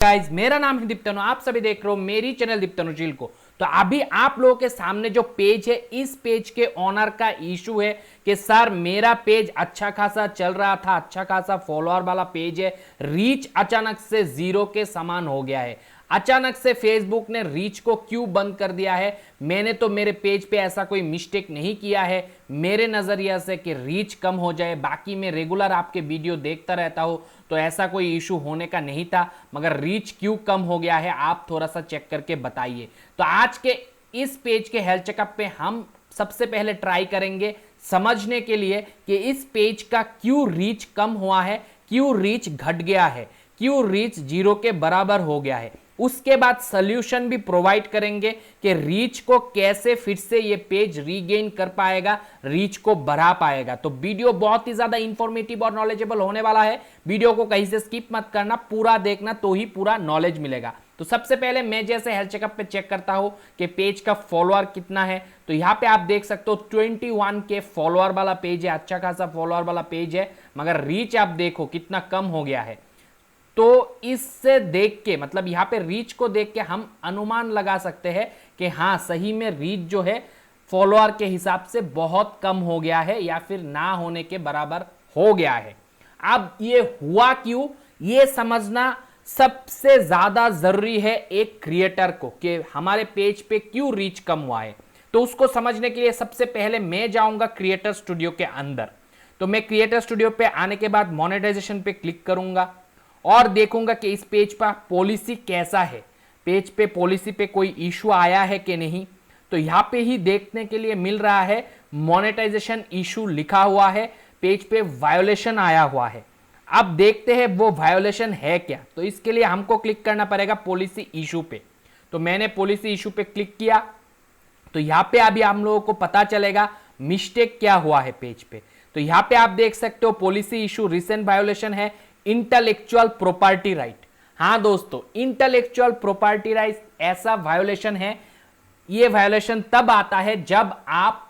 Guys, मेरा नाम है दीप्तनु। आप सभी देख रहे हो मेरी चैनल दीप्तनुशील को। तो अभी आप लोगों के सामने जो पेज है, इस पेज के ओनर का इशू है कि सर मेरा पेज अच्छा खासा चल रहा था, अच्छा खासा फॉलोअर वाला पेज है, रीच अचानक से जीरो के समान हो गया है। अचानक से फेसबुक ने रीच को क्यों बंद कर दिया है? मैंने तो मेरे पेज पे ऐसा कोई मिस्टेक नहीं किया है, मेरे नजरिया से कि रीच कम हो जाए। बाकी मैं रेगुलर आपके वीडियो देखता रहता हूं, तो ऐसा कोई इशू होने का नहीं था, मगर रीच क्यों कम हो गया है आप थोड़ा सा चेक करके बताइए। तो आज के इस पेज के हेल्थ चेकअप पे हम सबसे पहले ट्राई करेंगे समझने के लिए कि इस पेज का क्यों रीच कम हुआ है, क्यों रीच घट गया है, क्यों रीच जीरो के बराबर हो गया है। उसके बाद सॉल्यूशन भी प्रोवाइड करेंगे कि रीच को कैसे फिर से ये पेज रीगेन कर पाएगा, रीच को बढ़ा पाएगा। तो वीडियो बहुत ही ज्यादा इंफॉर्मेटिव और नॉलेजेबल होने वाला है। वीडियो को कहीं से स्किप मत करना, पूरा देखना तो ही पूरा नॉलेज मिलेगा। तो सबसे पहले मैं जैसे हेल्थ चेकअप पे चेक करता हूं कि पेज का फॉलोअर कितना है, तो यहां पे आप देख सकते हो 21 के फॉलोअर वाला पेज है, अच्छा खासा फॉलोअर वाला पेज है, मगर रीच आप देखो कितना कम हो गया है। तो इससे देख के, मतलब यहां पे रीच को देख के हम अनुमान लगा सकते हैं कि हाँ सही में रीच जो है फॉलोअर के हिसाब से बहुत कम हो गया है या फिर ना होने के बराबर हो गया है। अब ये हुआ क्यों, ये समझना सबसे ज्यादा जरूरी है एक क्रिएटर को कि हमारे पेज पे क्यों रीच कम हुआ है। तो उसको समझने के लिए सबसे पहले मैं जाऊंगा क्रिएटर स्टूडियो के अंदर। तो मैं क्रिएटर स्टूडियो पे आने के बाद मोनेटाइजेशन पे क्लिक करूंगा और देखूंगा कि इस पेज पर पॉलिसी कैसा है, पेज पे पॉलिसी पे कोई इशू आया है कि नहीं। तो यहां पे ही देखने के लिए मिल रहा है मोनेटाइजेशन इशू लिखा हुआ है, पेज पे वायोलेशन आया हुआ है। अब देखते हैं वो वायोलेशन है क्या। तो इसके लिए हमको क्लिक करना पड़ेगा पॉलिसी इशू पे। तो मैंने पॉलिसी इशू पे क्लिक किया, तो यहां पे अभी हम लोगों को पता चलेगा मिस्टेक क्या हुआ है पेज पे। तो यहां पे आप देख सकते हो पॉलिसी इशू रिसेंट वायोलेशन है इंटेलेक्चुअल प्रॉपर्टी राइट। हां दोस्तों, इंटेलेक्चुअल प्रॉपर्टी राइट ऐसा वायोलेशन है। यह वायोलेशन तब आता है जब आप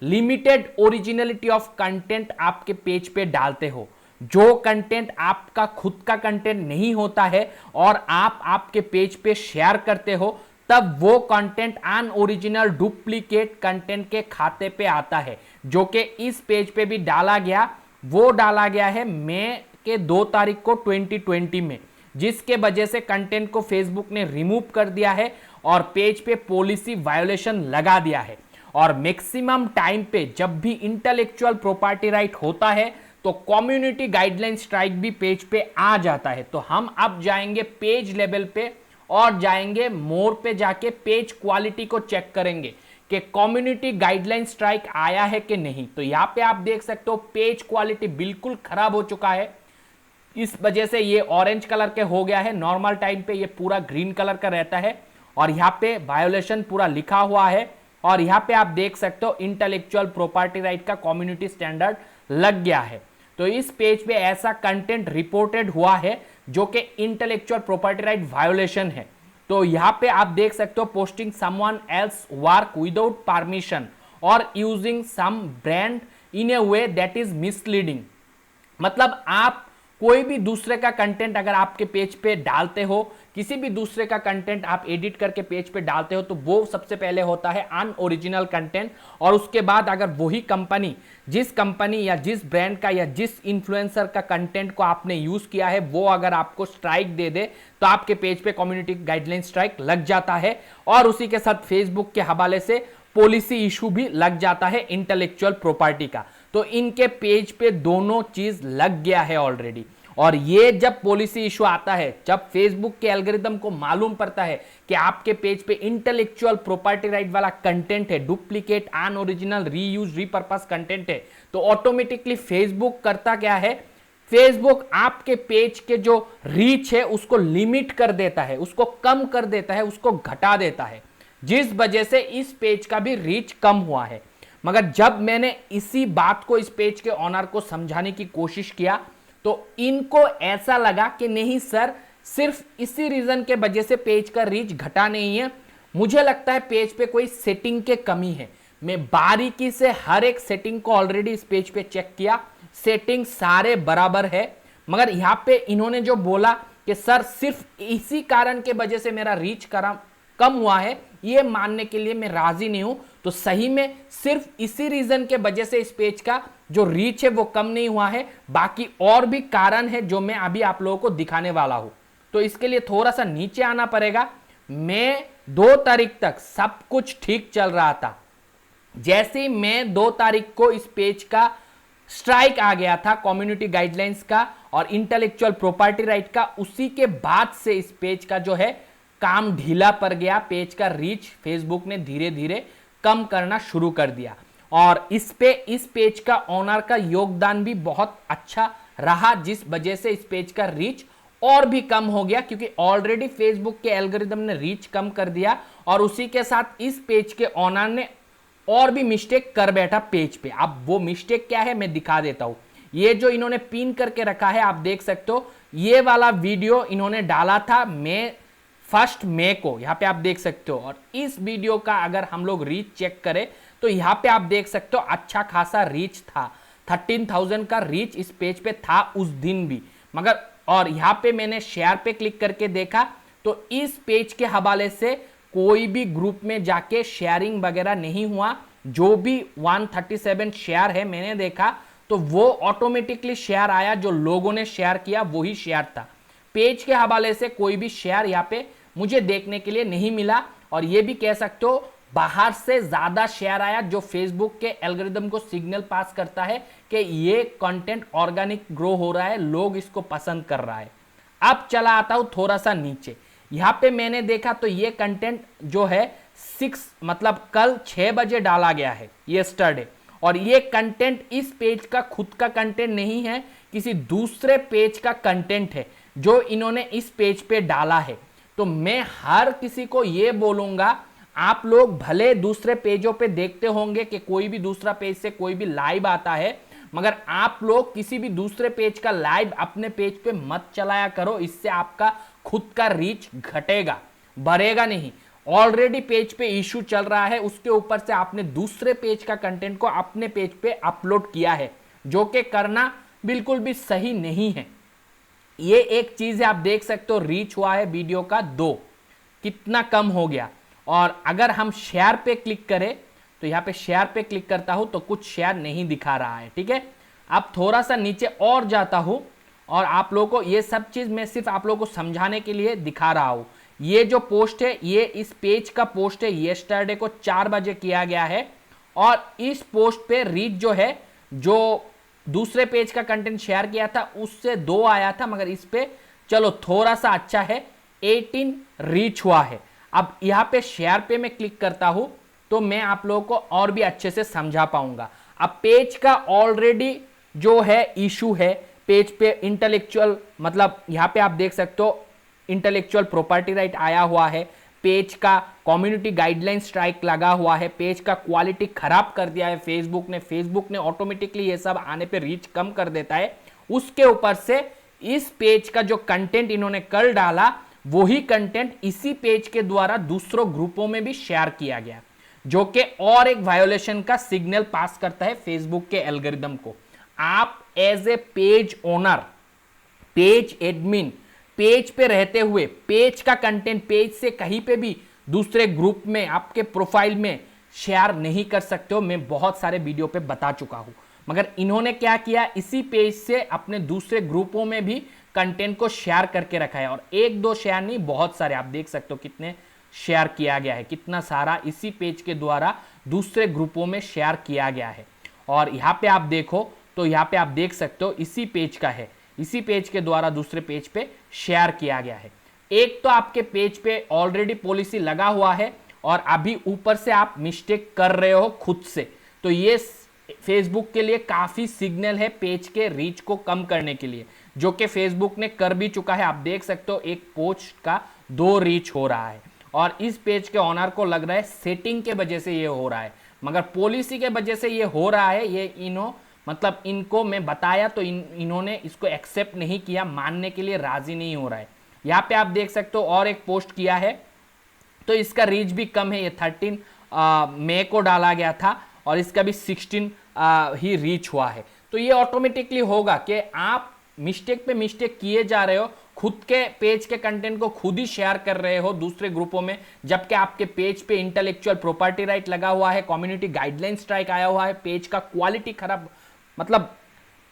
लिमिटेड ओरिजिनलिटी ऑफ कंटेंट आपके पेज पे डालते हो। जो कंटेंट आपका खुद का कंटेंट नहीं होता है और आप आपके पेज पे शेयर करते हो, तब वो कंटेंट अनओरिजिनल डुप्लीकेट कंटेंट के खाते पे आता है, जो कि इस पेज पे भी डाला गया। वो डाला गया है मई के 2 तारीख को 2020 में, जिसके वजह से कंटेंट को फेसबुक ने रिमूव कर दिया है और पेज पे पॉलिसी वायोलेशन लगा दिया है। और मैक्सिमम टाइम पे जब भी इंटेलेक्चुअल प्रॉपर्टी राइट होता है तो कम्युनिटी गाइडलाइन स्ट्राइक भी पेज पे आ जाता है। तो हम अब जाएंगे पेज लेवल पे और जाएंगे मोर पे, जाके पेज क्वालिटी को चेक करेंगे कि कम्युनिटी गाइडलाइन स्ट्राइक आया है कि नहीं। तो यहां पे आप देख सकते हो पेज क्वालिटी बिल्कुल खराब हो चुका है, इस वजह से ये ऑरेंज कलर के हो गया है। नॉर्मल टाइम पे ये पूरा ग्रीन कलर का रहता है और यहाँ पे वायोलेशन पूरा लिखा हुआ है। और यहाँ पे आप देख सकते हो इंटेलेक्चुअल प्रॉपर्टी राइट का कम्युनिटी स्टैंडर्ड लग गया है। तो इस पेज पे ऐसा कंटेंट रिपोर्टेड हुआ है जो कि इंटेलेक्चुअल प्रॉपर्टी राइट वायोलेशन है। तो यहाँ पे आप देख सकते हो posting someone else work without permission और using some brand in a way that is misleading. मतलब आप कोई भी दूसरे का कंटेंट अगर आपके पेज पे डालते हो, किसी भी दूसरे का कंटेंट आप एडिट करके पेज पे डालते हो, तो वो सबसे पहले होता है अनओरिजिनल कंटेंट। और उसके बाद अगर वही कंपनी, जिस कंपनी या जिस ब्रांड का या जिस इन्फ्लुएंसर का कंटेंट को आपने यूज किया है, वो अगर आपको स्ट्राइक दे दे तो आपके पेज पे कम्युनिटी गाइडलाइन स्ट्राइक लग जाता है। और उसी के साथ फेसबुक के हवाले से पॉलिसी इशू भी लग जाता है इंटेलेक्चुअल प्रॉपर्टी का। तो इनके पेज पे दोनों चीज लग गया है ऑलरेडी। और ये जब पॉलिसी इशू आता है, जब फेसबुक के एल्गोरिदम को मालूम पड़ता है कि आपके पेज पे इंटेलेक्चुअल प्रॉपर्टी राइट वाला कंटेंट है, duplicate unoriginal reuse repurpose content है, तो ऑटोमेटिकली फेसबुक करता क्या है, फेसबुक आपके पेज के जो रीच है उसको लिमिट कर देता है, उसको कम कर देता है, उसको घटा देता है, जिस वजह से इस पेज का भी रीच कम हुआ है। मगर जब मैंने इसी बात को इस पेज के ऑनर को समझाने की कोशिश किया, तो इनको ऐसा लगा कि नहीं सर, सिर्फ इसी रीजन के वजह से पेज का रीच घटा नहीं है, मुझे लगता है पेज पे कोई सेटिंग के कमी है। मैं बारीकी से हर एक सेटिंग को ऑलरेडी इस पेज पे चेक किया, सेटिंग सारे बराबर है। मगर यहाँ पे इन्होंने जो बोला कि सर सिर्फ इसी कारण के वजह से मेरा रीच कम हुआ है, ये मानने के लिए मैं राजी नहीं हूं। तो सही में सिर्फ इसी रीजन के वजह से इस पेज का जो रीच है वो कम नहीं हुआ है, बाकी और भी कारण है जो मैं अभी आप लोगों को दिखाने वाला हूं। तो इसके लिए थोड़ा सा नीचे आना पड़ेगा। मैं 2 तारीख तक सब कुछ ठीक चल रहा था। जैसे ही मैं 2 तारीख को इस पेज का स्ट्राइक आ गया था कम्युनिटी गाइडलाइंस का और इंटेलेक्चुअल प्रॉपर्टी राइट का, उसी के बाद से इस पेज का जो है काम ढीला पड़ गया। पेज का रीच फेसबुक ने धीरे धीरे कम करना शुरू कर दिया और इस पेज का ओनर का योगदान भी बहुत अच्छा रहा, जिस वजह से इस पेज का रीच और भी कम हो गया, क्योंकि ऑलरेडी फेसबुक के एल्गोरिदम ने रीच कम कर दिया और उसी के साथ इस पेज के ओनर ने और भी मिस्टेक कर बैठा पेज पे। अब वो मिस्टेक क्या है मैं दिखा देता हूं। ये जो इन्होंने पिन करके रखा है आप देख सकते हो, ये वाला वीडियो इन्होंने डाला था 1 मई को, यहां पे आप देख सकते हो। और इस वीडियो का अगर हम लोग रीच चेक करें तो यहां पे आप देख सकते हो अच्छा खासा रीच था, 13,000 का रीच इस पेज पे था उस दिन भी। मगर और यहां पे मैंने शेयर पे क्लिक करके देखा तो इस पेज के हवाले से कोई भी ग्रुप में जाके शेयरिंग वगैरह नहीं हुआ। जो भी 137 शेयर है मैंने देखा तो वो ऑटोमेटिकली शेयर आया, जो लोगों ने शेयर किया वही शेयर था। पेज के हवाले से कोई भी शेयर यहाँ पे मुझे देखने के लिए नहीं मिला। और ये भी कह सकते हो बाहर से ज्यादा शेयर आया, जो फेसबुक के एल्गोरिदम को सिग्नल पास करता है कि ये कंटेंट ऑर्गेनिक ग्रो हो रहा है, लोग इसको पसंद कर रहा है। अब चला आता हूं थोड़ा सा नीचे, यहां पे मैंने देखा तो ये कंटेंट जो है 6 मतलब कल 6 बजे डाला गया है येस्टरडे, और ये कंटेंट इस पेज का खुद का कंटेंट नहीं है, किसी दूसरे पेज का कंटेंट है जो इन्होंने इस पेज पे डाला है। तो मैं हर किसी को ये बोलूंगा, आप लोग भले दूसरे पेजों पे देखते होंगे कि कोई भी दूसरा पेज से कोई भी लाइव आता है, मगर आप लोग किसी भी दूसरे पेज का लाइव अपने पेज पे मत चलाया करो। इससे आपका खुद का रीच घटेगा, बढ़ेगा नहीं। ऑलरेडी पेज पे इशू चल रहा है, उसके ऊपर से आपने दूसरे पेज का कंटेंट को अपने पेज पे अपलोड किया है, जो कि करना बिल्कुल भी सही नहीं है। ये एक चीज है, आप देख सकते हो रीच हुआ है वीडियो का 2, कितना कम हो गया। और अगर हम शेयर पे क्लिक करें तो यहाँ पे शेयर पे क्लिक करता हूं तो कुछ शेयर नहीं दिखा रहा है, ठीक है। अब थोड़ा सा नीचे और जाता हूं और आप लोगों को ये सब चीज मैं सिर्फ आप लोगों को समझाने के लिए दिखा रहा हूं। ये जो पोस्ट है ये इस पेज का पोस्ट है, येस्टरडे को 4 बजे किया गया है। और इस पोस्ट पे रीच जो है, जो दूसरे पेज का कंटेंट शेयर किया था उससे 2 आया था, मगर इस पे चलो थोड़ा सा अच्छा है, 18 रीच हुआ है। अब यहाँ पे शेयर पे मैं क्लिक करता हूं तो मैं आप लोगों को और भी अच्छे से समझा पाऊंगा। अब पेज का ऑलरेडी जो है इशू है, पेज पे इंटेलेक्चुअल मतलब यहाँ पे आप देख सकते हो इंटेलेक्चुअल प्रॉपर्टी राइट आया हुआ है, पेज का कम्युनिटी गाइडलाइन स्ट्राइक लगा हुआ है, पेज का क्वालिटी खराब कर दिया है फेसबुक ने ऑटोमेटिकली ये सब आने पे रीच कम कर देता है। उसके ऊपर से इस पेज का जो कंटेंट इन्होंने कल डाला वही कंटेंट इसी पेज के द्वारा दूसरों ग्रुपों में भी शेयर किया गया, जो कि और एक वायोलेशन का सिग्नल पास करता है फेसबुक के एल्गोरिदम को। आप as a page owner, page admin, page पे रहते हुए पेज का कंटेंट पेज से कहीं पे भी दूसरे ग्रुप में आपके प्रोफाइल में शेयर नहीं कर सकते हो। मैं बहुत सारे वीडियो पे बता चुका हूं, मगर इन्होंने क्या किया, इसी पेज से अपने दूसरे ग्रुपों में भी कंटेंट को शेयर करके रखा है। और 1-2 शेयर नहीं, बहुत सारे आप देख सकते हो कितने शेयर किया गया है, कितना सारा इसी पेज के द्वारा दूसरे ग्रुपों में शेयर किया गया है। और यहाँ पे आप देखो तो यहाँ पे आप देख सकते हो इसी पेज का है, इसी पेज के द्वारा दूसरे पेज पे शेयर किया गया है। एक तो आपके पेज पे ऑलरेडी पॉलिसी लगा हुआ है और अभी ऊपर से आप मिस्टेक कर रहे हो खुद से, तो ये फेसबुक के लिए काफी सिग्नल है पेज के रीच को कम करने के लिए, जो कि फेसबुक ने कर भी चुका है। आप देख सकते हो एक पोस्ट का 2 रीच हो रहा है और इस पेज के ओनर को लग रहा है सेटिंग के वजह से ये हो रहा है, मगर पॉलिसी के वजह से ये हो रहा है। ये मतलब इनको मैं बताया तो इन्होंने इसको एक्सेप्ट नहीं किया, मानने के लिए राजी नहीं हो रहा है। यहाँ पे आप देख सकते हो और एक पोस्ट किया है तो इसका रीच भी कम है, ये 13 मई को डाला गया था और इसका भी 16 ही रीच हुआ है। तो ये ऑटोमेटिकली होगा कि आप मिस्टेक पे मिस्टेक किए जा रहे हो खुद के पेज के कंटेंट को खुद ही शेयर कर रहे हो दूसरे ग्रुपों में, जबकि आपके पेज पे इंटेलेक्चुअल प्रॉपर्टी राइट लगा हुआ है, कम्युनिटी गाइडलाइन स्ट्राइक आया हुआ है, पेज का क्वालिटी खराब, मतलब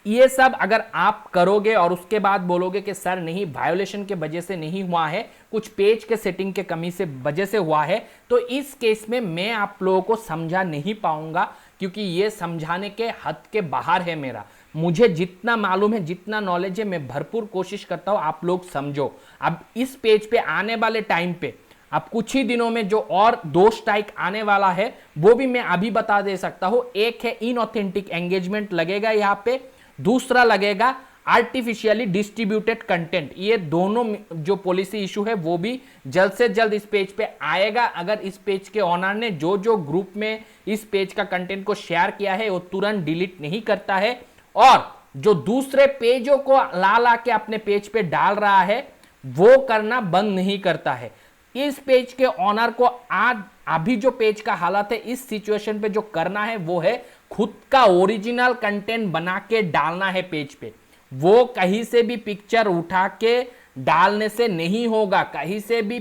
ये सब अगर आप करोगे और उसके बाद बोलोगे कि सर नहीं वायोलेशन के वजह से नहीं हुआ है, कुछ पेज के सेटिंग के कमी से वजह से हुआ है, तो इस केस में मैं आप लोगों को समझा नहीं पाऊंगा, क्योंकि ये समझाने के हद के बाहर है मेरा। मुझे जितना मालूम है, जितना नॉलेज है, मैं भरपूर कोशिश करता हूं आप लोग समझो। अब इस पेज पे आने वाले टाइम पे अब कुछ ही दिनों में जो और 2 स्ट्राइक आने वाला है वो भी मैं अभी बता दे सकता हूं। एक है इनऑथेंटिक एंगेजमेंट लगेगा यहां पे, दूसरा लगेगा आर्टिफिशियली डिस्ट्रीब्यूटेड कंटेंट। ये दोनों जो पॉलिसी इशू है वो भी जल्द से जल्द इस पेज पे आएगा। अगर इस पेज के ओनर ने जो जो ग्रुप में इस पेज का कंटेंट को शेयर किया है वो तुरंत डिलीट नहीं करता है, और जो दूसरे पेजों को ला ला के अपने पेज पे डाल रहा है वो करना बंद नहीं करता है। इस पेज के ओनर को आज अभी जो पेज का हालत है, इस सिचुएशन पे जो करना है वो है खुद का ओरिजिनल कंटेंट बना के डालना है पेज पे। वो कहीं से भी पिक्चर उठा के डालने से नहीं होगा, कहीं से भी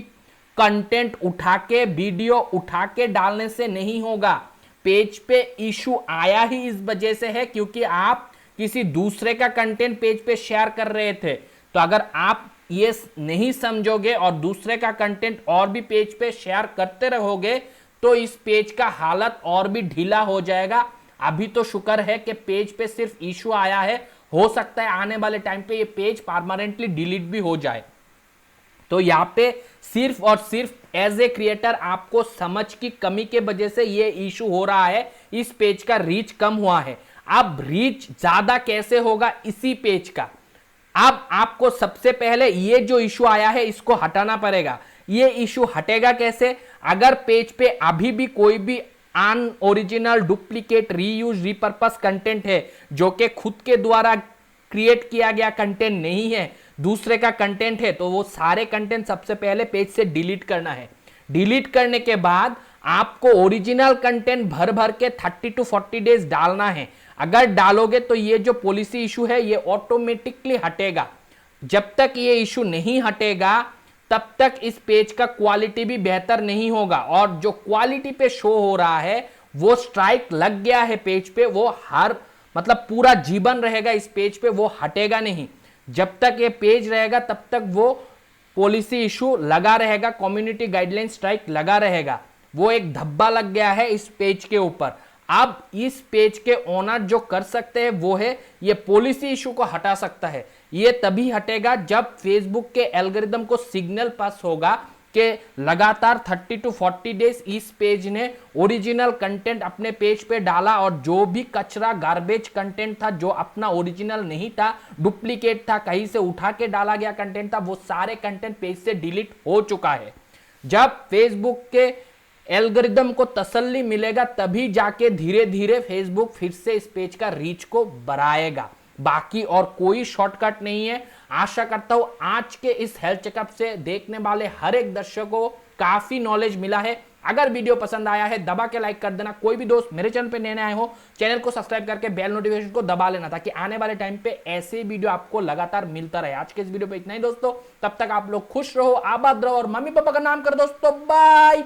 कंटेंट उठा के वीडियो उठा के डालने से नहीं होगा। पेज पे इशू आया ही इस वजह से है क्योंकि आप किसी दूसरे का कंटेंट पेज पे शेयर कर रहे थे। तो अगर आप ये नहीं समझोगे और दूसरे का कंटेंट और भी पेज पे शेयर करते रहोगे तो इस पेज का हालत और भी ढीला हो जाएगा। अभी तो शुक्र है कि पेज पे सिर्फ इशू आया है, हो सकता है आने वाले टाइम पे ये पेज परमानेंटली डिलीट भी हो जाए। तो यहाँ पे सिर्फ और सिर्फ एज ए क्रिएटर आपको समझ की कमी के वजह से ये इशू हो रहा है, इस पेज का रीच कम हुआ है। अब रीच ज्यादा कैसे होगा इसी पेज का, अब आपको सबसे पहले ये जो इशू आया है इसको हटाना पड़ेगा। ये इशू हटेगा कैसे? अगर पेज पे अभी भी कोई भी unoriginal, duplicate, reuse, repurpose content है जो कि खुद के द्वारा क्रिएट किया गया कंटेंट नहीं है, दूसरे का कंटेंट है, तो वो सारे कंटेंट सबसे पहले पेज से डिलीट करना है। डिलीट करने के बाद आपको ओरिजिनल कंटेंट भर भर के 30 to 40 डेज डालना है। अगर डालोगे तो ये जो पॉलिसी इशू है ये ऑटोमेटिकली हटेगा। जब तक ये इशू नहीं हटेगा तब तक इस पेज का क्वालिटी भी बेहतर नहीं होगा, और जो क्वालिटी पे शो हो रहा है वो स्ट्राइक लग गया है पेज पे, वो हर मतलब पूरा जीवन रहेगा इस पेज पे, वो हटेगा नहीं। जब तक ये पेज रहेगा तब तक वो पॉलिसी इशू लगा रहेगा, कम्युनिटी गाइडलाइन स्ट्राइक लगा रहेगा। वो एक धब्बा लग गया है इस पेज के ऊपर। अब इस पेज के ओनर जो कर सकते हैं वो है ये पॉलिसी इशू को हटा सकता है। ये तभी हटेगा जब फेसबुक के एल्गोरिदम को सिग्नल पास होगा कि लगातार 30 to 40 डेज इस पेज ने ओरिजिनल कंटेंट अपने पेज पे डाला, और जो भी कचरा गार्बेज कंटेंट था जो अपना ओरिजिनल नहीं था, डुप्लीकेट था, कहीं से उठा के डाला गया कंटेंट था, वो सारे कंटेंट पेज से डिलीट हो चुका है। जब फेसबुक के एल्गोरिदम को तसल्ली मिलेगा तभी जाके धीरे धीरे फेसबुक फिर से इस पेज का रीच को बढ़ाएगा। बाकी और कोई शॉर्टकट नहीं है। आशा करता हूं आज के इस हेल्थ चेकअप से देखने वाले हर एक दर्शक को काफी नॉलेज मिला है। अगर वीडियो पसंद आया है दबा के लाइक कर देना। कोई भी दोस्त मेरे चैनल पे नए आए हो, चैनल को सब्सक्राइब करके बेल नोटिफिकेशन को दबा लेना ताकि आने वाले टाइम पे ऐसे वीडियो आपको लगातार मिलता रहे। आज के इस वीडियो पे इतना ही दोस्तों, तब तक आप लोग खुश रहो, आबाद रहो और मम्मी पापा का नाम कर दोस्तों। बाय।